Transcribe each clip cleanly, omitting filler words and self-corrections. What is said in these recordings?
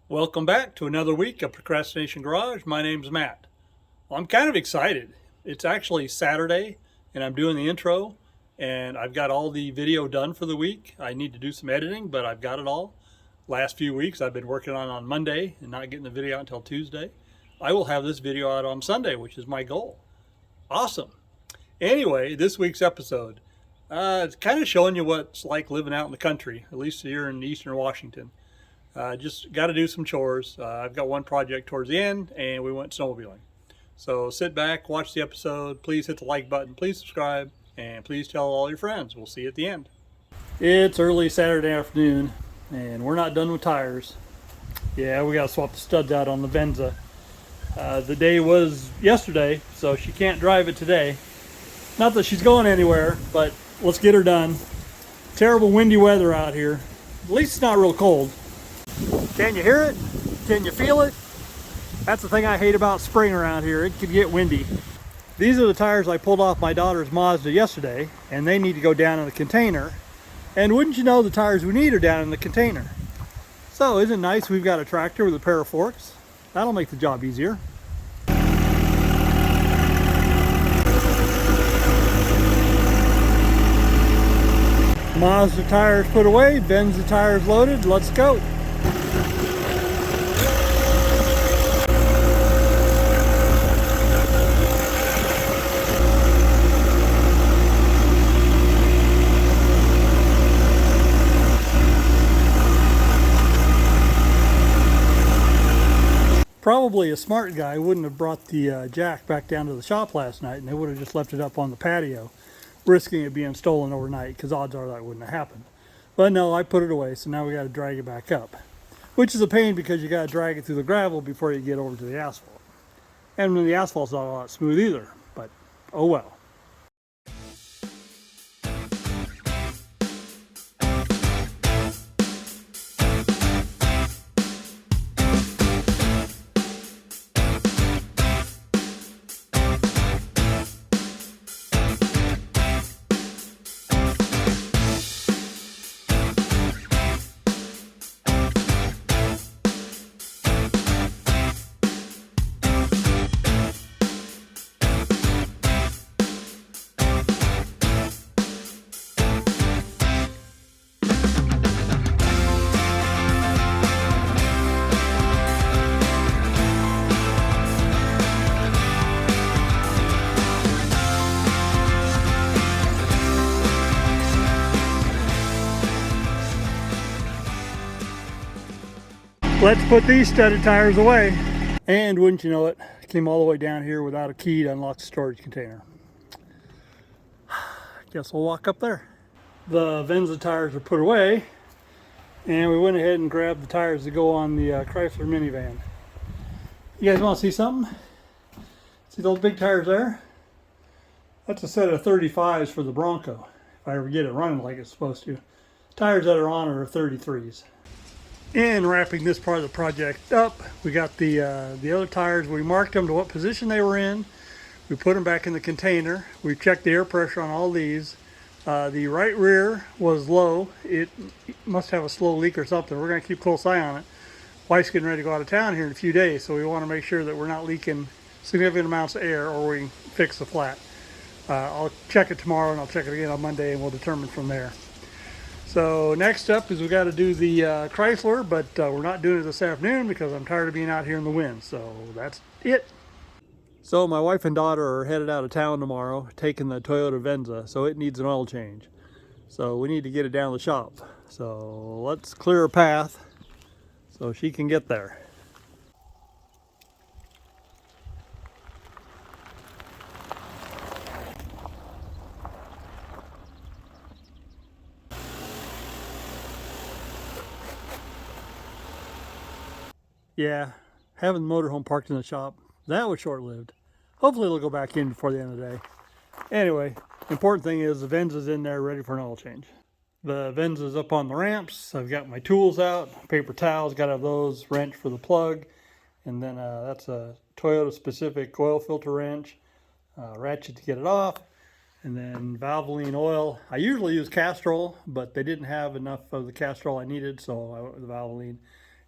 Welcome back to another week of Procrastination Garage. My name's Matt. Well, I'm kind of excited. It's actually Saturday and I'm doing the intro and I've got all the video done for the week. I need to do some editing, but I've got it all. Last few weeks I've been working on Monday and not getting the video out until Tuesday. I will have this video out on Sunday, which is my goal. Awesome. Anyway, this week's episode, it's kind of showing you what it's like living out in the country, at least here in eastern Washington. Just got to do some chores. I've got one project towards the end and we went snowmobiling. So sit back, watch the episode, please hit the like button, please subscribe, and please tell all your friends. We'll see you at the end. It's early Saturday afternoon and we're not done with tires. Yeah, we got to swap the studs out on the Venza. The day was yesterday, so she can't drive it today. Not that she's going anywhere, but let's get her done. Terrible windy weather out here. At least it's not real cold. Can you hear it? Can you feel it? That's the thing I hate about spring around here. It could get windy. These are the tires I pulled off my daughter's Mazda yesterday, and they need to go down in the container. And wouldn't you know, the tires we need are down in the container. So isn't it nice we've got a tractor with a pair of forks? That'll make the job easier. Mazda tires put away, Venza tires loaded, let's go. Probably a smart guy wouldn't have brought the jack back down to the shop last night, and they would have just left it up on the patio, risking it being stolen overnight, because odds are that wouldn't have happened. But no, I put it away, so now we got to drag it back up, which is a pain because you got to drag it through the gravel before you get over to the asphalt. And the asphalt's not a lot smooth either, but oh well. Let's put these studded tires away. And wouldn't you know it, I came all the way down here without a key to unlock the storage container. Guess we'll walk up there. The Venza tires are put away, and we went ahead and grabbed the tires that go on the Chrysler minivan. You guys want to see something? See those big tires there? That's a set of 35s for the Bronco, if I ever get it running like it's supposed to. Tires that are on are 33s. And wrapping this part of the project up, we got the other tires. We marked them to what position they were in. We put them back in the container. We checked the air pressure on all these. The right rear was low. It must have a slow leak or something. We're going to keep a close eye on it. Wife's getting ready to go out of town here in a few days, so we want to make sure that we're not leaking significant amounts of air, or we can fix the flat. I'll check it tomorrow and I'll check it again on Monday, and we'll determine from there. So next up is we got to do the Chrysler, but we're not doing it this afternoon because I'm tired of being out here in the wind. So that's it. So my wife and daughter are headed out of town tomorrow, taking the Toyota Venza, so it needs an oil change. So we need to get it down to the shop. So let's clear a path so she can get there. Yeah, having the motorhome parked in the shop, that was short-lived. Hopefully it'll go back in before the end of the day. Anyway, important thing is the Venza's in there ready for an oil change. The Venza's up on the ramps. I've got my tools out, paper towels, got to have those, wrench for the plug, and then that's a Toyota specific oil filter wrench, ratchet to get it off, and then Valvoline oil. I usually use Castrol, but they didn't have enough of the Castrol I needed, so I went with the Valvoline.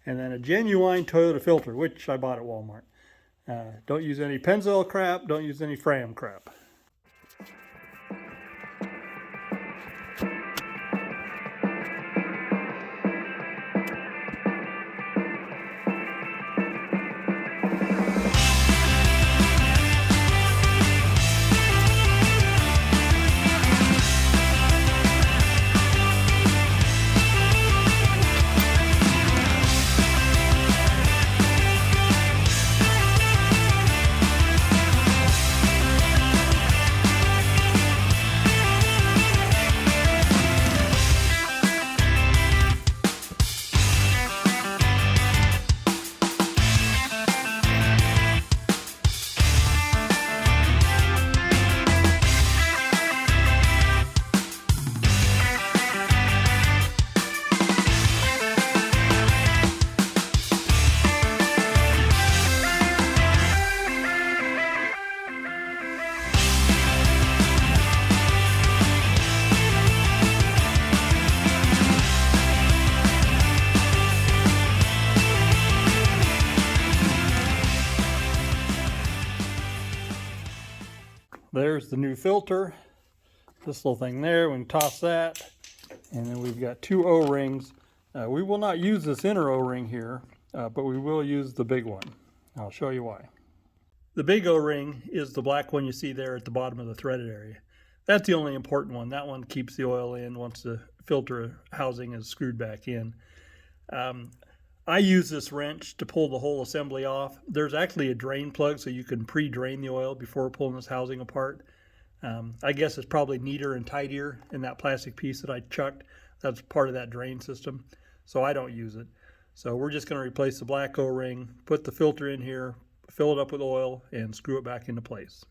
and then a genuine Toyota filter, which I bought at Walmart. Don't use any Pennzoil crap, don't use any Fram crap. There's the new filter. This little thing there, we can toss that. And then we've got two O-rings. We will not use this inner O-ring here, but we will use the big one. I'll show you why. The big O-ring is the black one you see there at the bottom of the threaded area. That's the only important one. That one keeps the oil in once the filter housing is screwed back in. I use this wrench to pull the whole assembly off. There's actually a drain plug so you can pre-drain the oil before pulling this housing apart. I guess it's probably neater and tidier in that plastic piece that I chucked. That's part of that drain system, so I don't use it. So we're just going to replace the black O-ring, put the filter in here, fill it up with oil, and screw it back into place.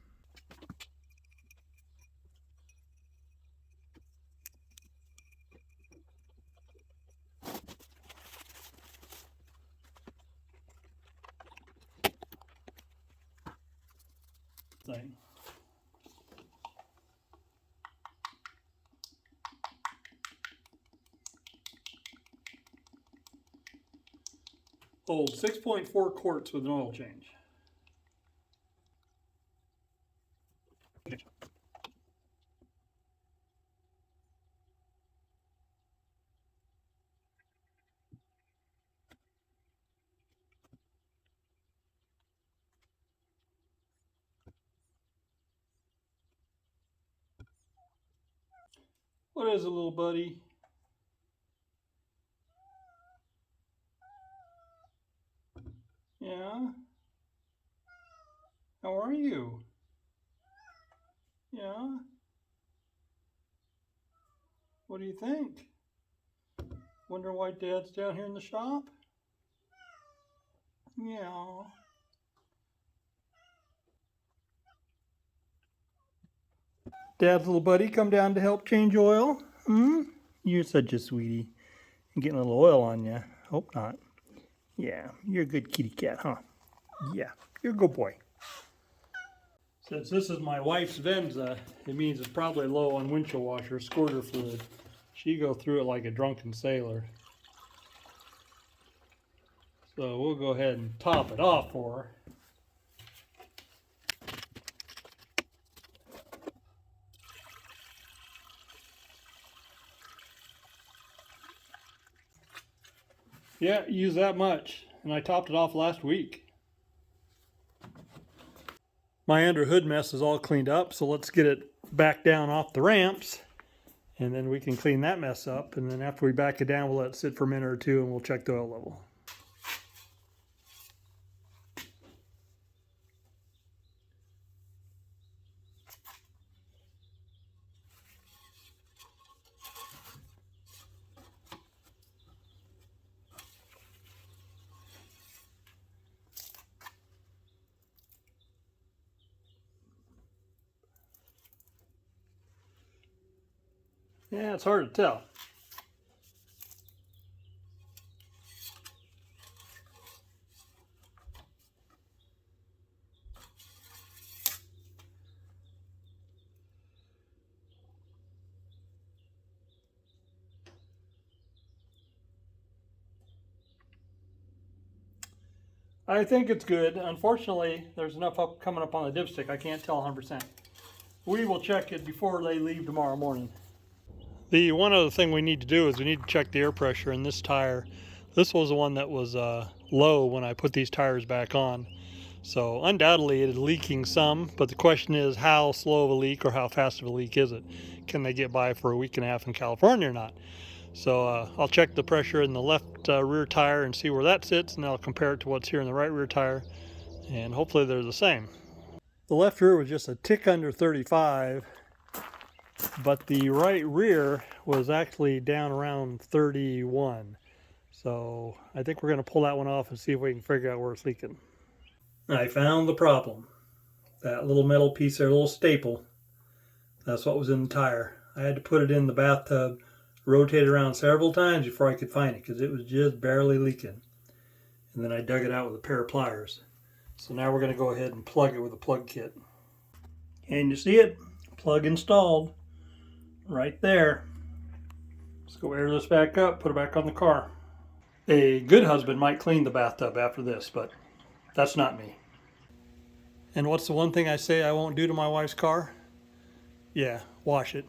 Thing. Hold 6.4 quarts with an oil change. What is it, little buddy? Yeah? How are you? Yeah? What do you think? Wonder why Dad's down here in the shop? Yeah. Dad's little buddy come down to help change oil? You're such a sweetie. I'm getting a little oil on you. Hope not. Yeah, you're a good kitty cat, huh? Yeah, you're a good boy. Since this is my wife's Venza, it means it's probably low on windshield washer squirter fluid. She go through it like a drunken sailor. So we'll go ahead and top it off for her. Yeah, use that much, and I topped it off last week. My under hood mess is all cleaned up, so let's get it back down off the ramps, and then we can clean that mess up, and then after we back it down, we'll let it sit for a minute or two, and we'll check the oil level. Yeah, it's hard to tell. I think it's good. Unfortunately, there's enough coming up on the dipstick. I can't tell 100%. We will check it before they leave tomorrow morning. The one other thing we need to do is we need to check the air pressure in this tire. This was the one that was low when I put these tires back on. So undoubtedly it is leaking some, but the question is how slow of a leak or how fast of a leak is it? Can they get by for a week and a half in California or not? So I'll check the pressure in the left rear tire and see where that sits, and then I'll compare it to what's here in the right rear tire, and hopefully they're the same. The left rear was just a tick under 35, but the right rear was actually down around 31. So I think we're going to pull that one off and see if we can figure out where it's leaking. I found the problem. That little metal piece there, little staple, that's what was in the tire. I had to put it in the bathtub, rotate it around several times before I could find it because it was just barely leaking. And then I dug it out with a pair of pliers. So now we're going to go ahead and plug it with a plug kit. And you see it? Plug installed right there. Let's go air this back up, put it back on the car. A good husband might clean the bathtub after this, but that's not me. And what's the one thing I say I won't do to my wife's car? Yeah, wash it.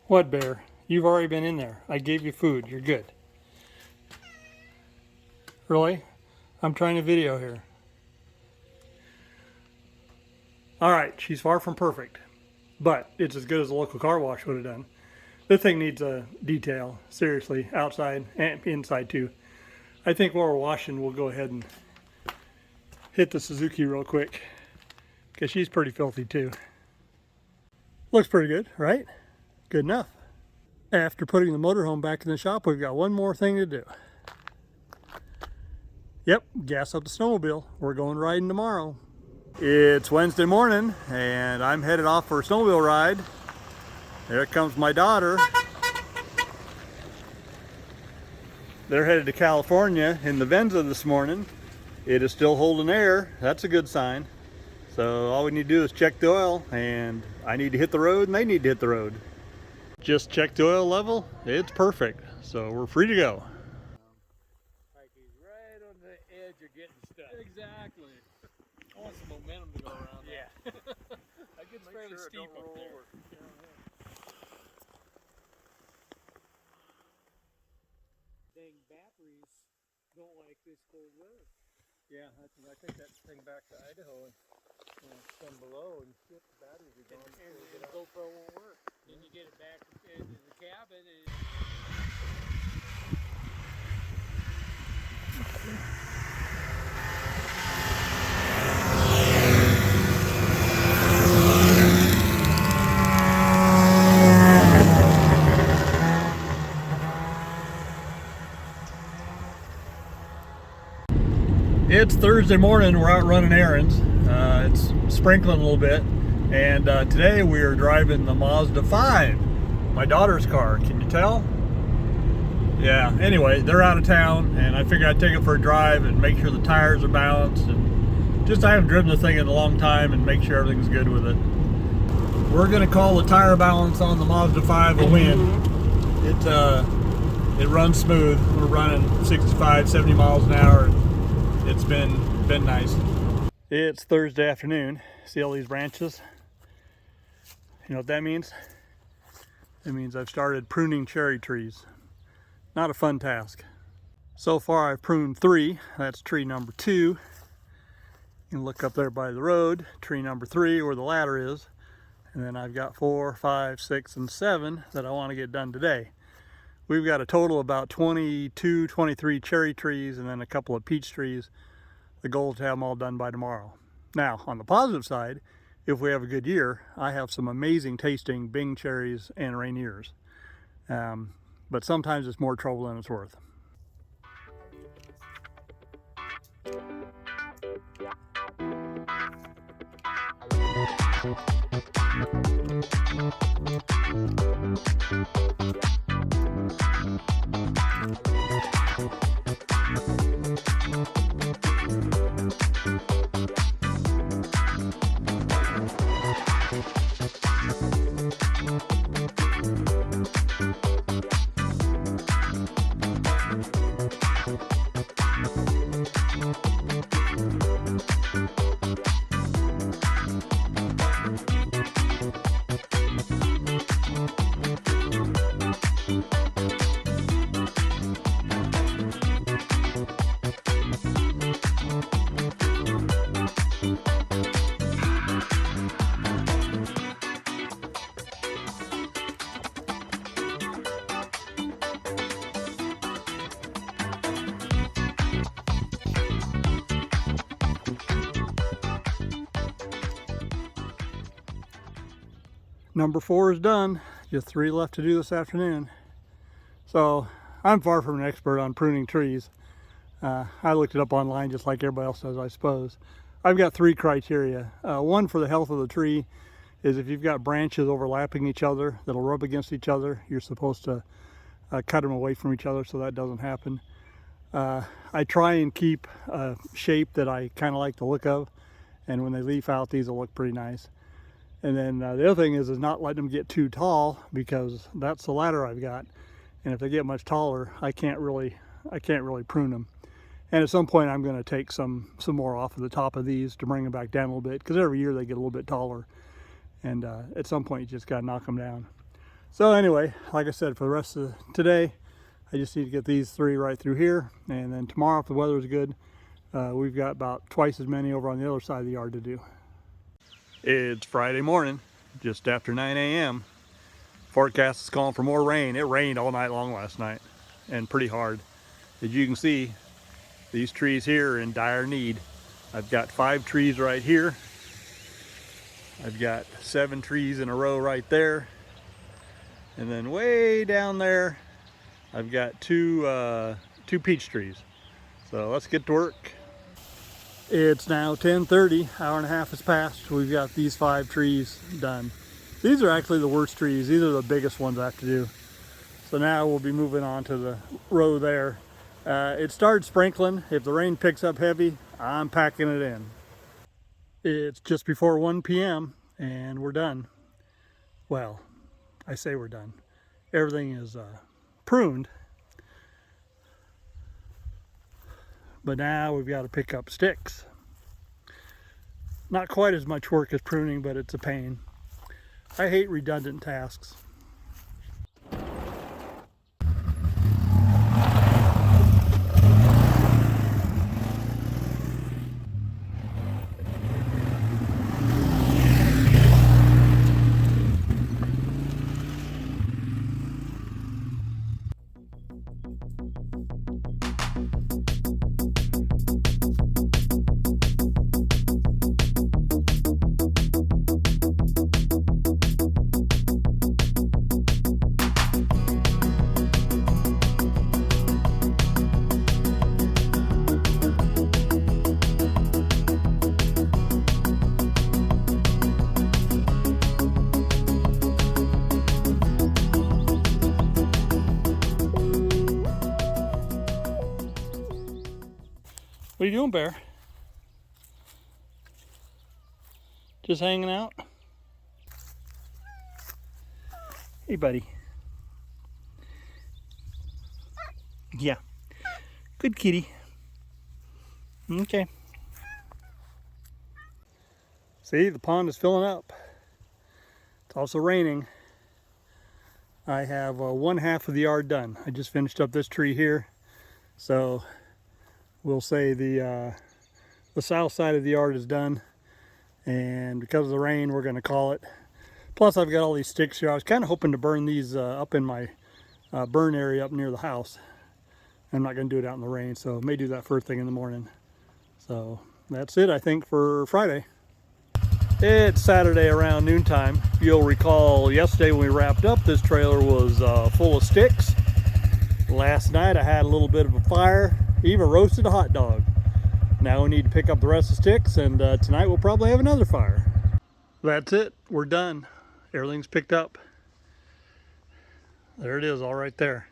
What, Bear? You've already been in there. I gave you food. You're good. Really? I'm trying to video here. Alright, she's far from perfect, but it's as good as a local car wash would have done. This thing needs a detail, seriously, outside and inside too. I think while we're washing, we'll go ahead and hit the Suzuki real quick, because she's pretty filthy too. Looks pretty good, right? Good enough. After putting the motorhome back in the shop, we've got one more thing to do. Yep, gas up the snowmobile. We're going riding tomorrow. It's Wednesday morning, and I'm headed off for a snowmobile ride. There comes my daughter. They're headed to California in the Venza this morning. It is still holding air. That's a good sign. So all we need to do is check the oil, and I need to hit the road and they need to hit the road. Just check the oil level. It's perfect. So we're free to go. Like he's right on the edge of getting stuck. Exactly. I want some momentum to go around. Yeah. That gets fairly steep up there. Dang batteries don't like this cold weather. Yeah, I think that thing back to Idaho and come below and shit, the batteries are gone. And the GoPro won't work. Then you get it back into the cabin and It's Thursday morning, we're out running errands. It's sprinkling a little bit, and today we are driving the Mazda 5, my daughter's car. Can you tell? Yeah, anyway, they're out of town, and I figured I'd take it for a drive and make sure the tires are balanced, and just I haven't driven the thing in a long time and make sure everything's good with it. We're gonna call the tire balance on the Mazda 5 a win. It runs smooth. We're running 65, 70 miles an hour, and it's been nice. It's Thursday afternoon. See all these branches? You know what that means? It means I've started pruning cherry trees. Not a fun task. So far I've pruned 3. That's tree number 2. You can look up there by the road, tree number 3 where the ladder is. And then I've got 4, 5, 6, and 7 that I want to get done today. We've got a total of about 22, 23 cherry trees and then a couple of peach trees. The goal is to have them all done by tomorrow. Now, on the positive side, if we have a good year, I have some amazing tasting Bing cherries and Rainiers. But sometimes it's more trouble than it's worth. Number 4 is done. Just 3 left to do this afternoon. So I'm far from an expert on pruning trees. I looked it up online just like everybody else does, I suppose. I've got 3 criteria. One for the health of the tree is if you've got branches overlapping each other that'll rub against each other, you're supposed to cut them away from each other so that doesn't happen. I try and keep a shape that I kind of like the look of, and when they leaf out, these will look pretty nice. And then the other thing is not letting them get too tall, because that's the ladder I've got. And if they get much taller, I can't really prune them. And at some point I'm going to take some more off of the top of these to bring them back down a little bit, because every year they get a little bit taller. And at some point you just got to knock them down. So anyway, like I said, for the rest of today, I just need to get these 3 right through here. And then tomorrow, if the weather is good, we've got about twice as many over on the other side of the yard to do. It's Friday morning, just after 9 a.m. Forecast is calling for more rain. It rained all night long last night, and pretty hard. As you can see, these trees here are in dire need. I've got 5 trees right here. I've got 7 trees in a row right there. And then way down there, I've got 2 peach trees. So let's get to work. It's now 10:30, hour and a half has passed. We've got these 5 trees done. These are actually the worst trees. These are the biggest ones I have to do. So now we'll be moving on to the row there. It started sprinkling. If the rain picks up heavy, I'm packing it in. It's just before 1 p.m. and we're done. Well, I say we're done. Everything is pruned. But now we've got to pick up sticks. Not quite as much work as pruning, but it's a pain. I hate redundant tasks. What are you doing, Bear? Just hanging out? Hey, buddy. Yeah. Good kitty. Okay. See, the pond is filling up. It's also raining. I have one half of the yard done. I just finished up this tree here. So we'll say the south side of the yard is done. And because of the rain, we're going to call it. Plus, I've got all these sticks here. I was kind of hoping to burn these up in my burn area up near the house. I'm not going to do it out in the rain, so I may do that first thing in the morning. So that's it, I think, for Friday. It's Saturday around noontime. You'll recall yesterday when we wrapped up, this trailer was full of sticks. Last night I had a little bit of a fire, even roasted a hot dog. Now we need to pick up the rest of the sticks, and tonight we'll probably have another fire. That's it, we're done. Everything's picked up. There it is, all right there.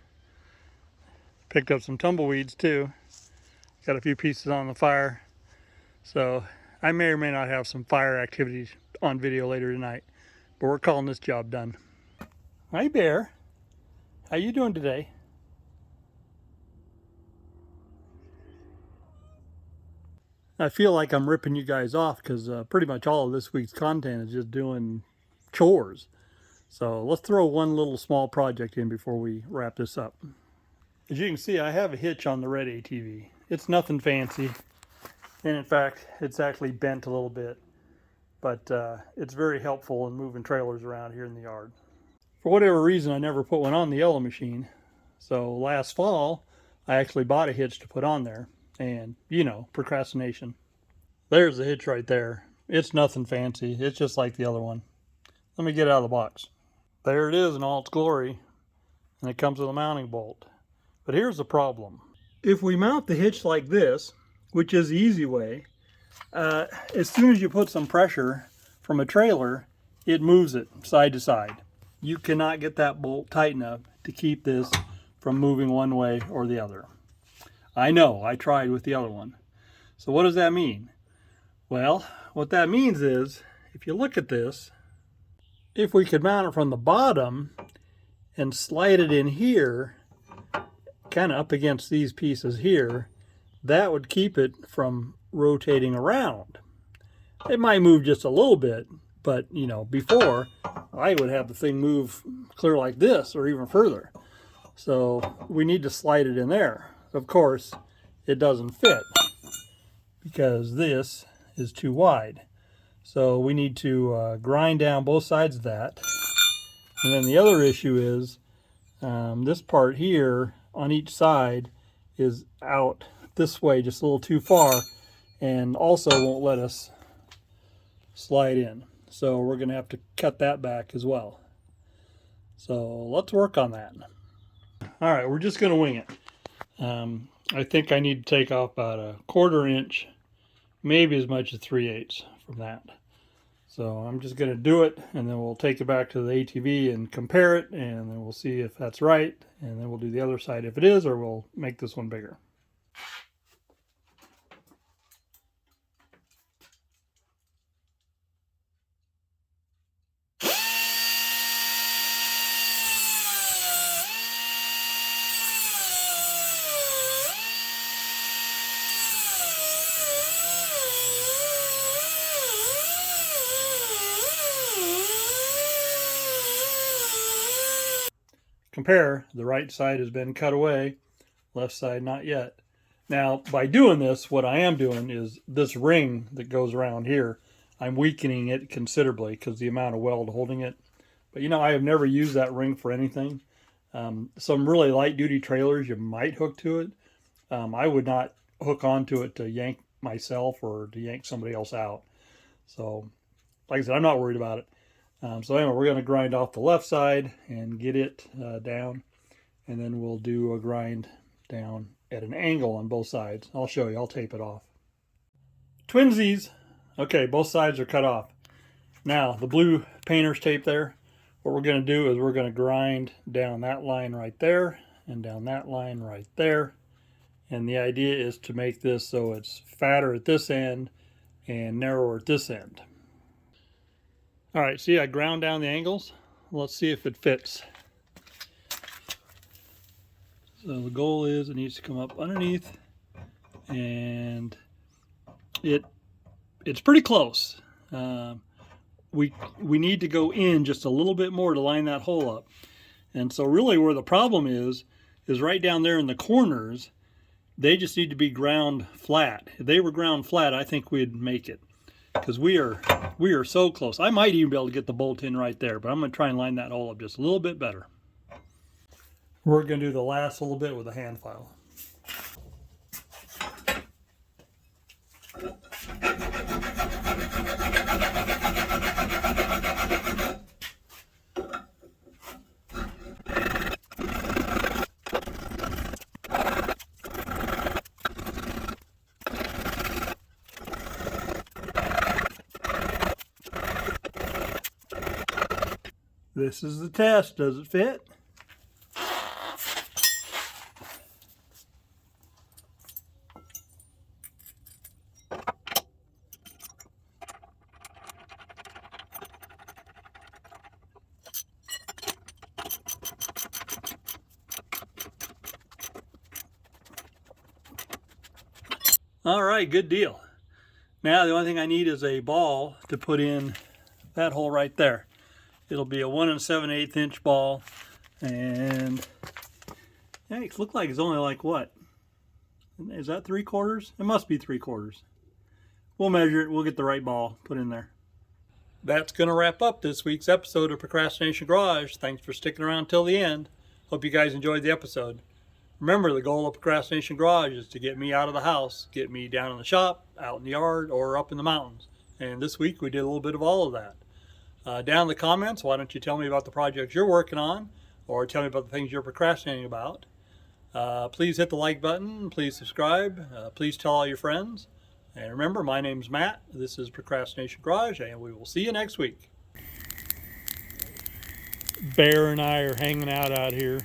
Picked up some tumbleweeds too. Got a few pieces on the fire. So I may or may not have some fire activities on video later tonight, but we're calling this job done. Hi, Bear. How you doing today? I feel like I'm ripping you guys off because pretty much all of this week's content is just doing chores. So let's throw one little small project in before we wrap this up. As you can see, I have a hitch on the red ATV. It's nothing fancy. And in fact, it's actually bent a little bit. But it's very helpful in moving trailers around here in the yard. For whatever reason, I never put one on the yellow machine. So last fall, I actually bought a hitch to put on there. And, you know, procrastination. There's the hitch right there. It's nothing fancy. It's just like the other one. Let me get it out of the box. There it is in all its glory. And it comes with a mounting bolt. But here's the problem. If we mount the hitch like this, which is the easy way, as soon as you put some pressure from a trailer, it moves it side to side. You cannot get that bolt tight enough to keep this from moving one way or the other. I know, I tried with the other one. So what does that mean? Well, what that means is, if you look at this, if we could mount it from the bottom and slide it in here, kind of up against these pieces here, that would keep it from rotating around. It might move just a little bit, but you know, before I would have the thing move clear like this or even further. So we need to slide it in there. Of course, it doesn't fit because this is too wide. So we need to grind down both sides of that. And then the other issue is this part here on each side is out this way just a little too far and also won't let us slide in. So we're going to have to cut that back as well. So let's work on that. All right, we're just going to wing it. I think I need to take off about a 1/4 inch, maybe as much as 3/8 from that. So I'm just going to do it, and then we'll take it back to the ATV and compare it, and then we'll see if that's right, and then we'll do the other side if it is, or we'll make this one bigger. Compare, the right side has been cut away, left side not yet. Now, by doing this, what I am doing is this ring that goes around here, I'm weakening it considerably because the amount of weld holding it. But you know, I have never used that ring for anything. Some really light duty trailers, you might hook to it. I would not hook onto it to yank myself or to yank somebody else out. So, like I said, I'm not worried about it. So anyway, we're going to grind off the left side and get it down, and then we'll do a grind down at an angle on both sides. I'll show you. I'll tape it off. Twinsies. Okay, both sides are cut off. Now, the blue painter's tape there, what we're going to do is we're going to grind down that line right there and down that line right there. And the idea is to make this so it's fatter at this end and narrower at this end. All right, see, I ground down the angles. Let's see if it fits. So the goal is it needs to come up underneath, and it's pretty close. We need to go in just a little bit more to line that hole up. And so really where the problem is right down there in the corners. They just need to be ground flat. If they were ground flat, I think we'd make it, because we are so close. I might even be able to get the bolt in right there, but I'm going to try and line that hole up just a little bit better. We're going to do the last little bit with a hand file. This is the test. Does it fit? All right, good deal. Now the only thing I need is a ball to put in that hole right there. It'll be a 1 7/8 inch ball, and yeah, it looks like it's only like what? Is that 3/4? It must be 3/4. We'll measure it. We'll get the right ball put in there. That's going to wrap up this week's episode of Procrastination Garage. Thanks for sticking around till the end. Hope you guys enjoyed the episode. Remember, the goal of Procrastination Garage is to get me out of the house, get me down in the shop, out in the yard, or up in the mountains. And this week we did a little bit of all of that. Down in the comments, why don't you tell me about the projects you're working on, or tell me about the things you're procrastinating about. Please hit the like button, please subscribe, please tell all your friends. And remember, my name's Matt, this is Procrastination Garage, and we will see you next week. Bear and I are hanging out here,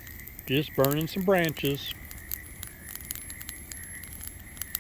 just burning some branches.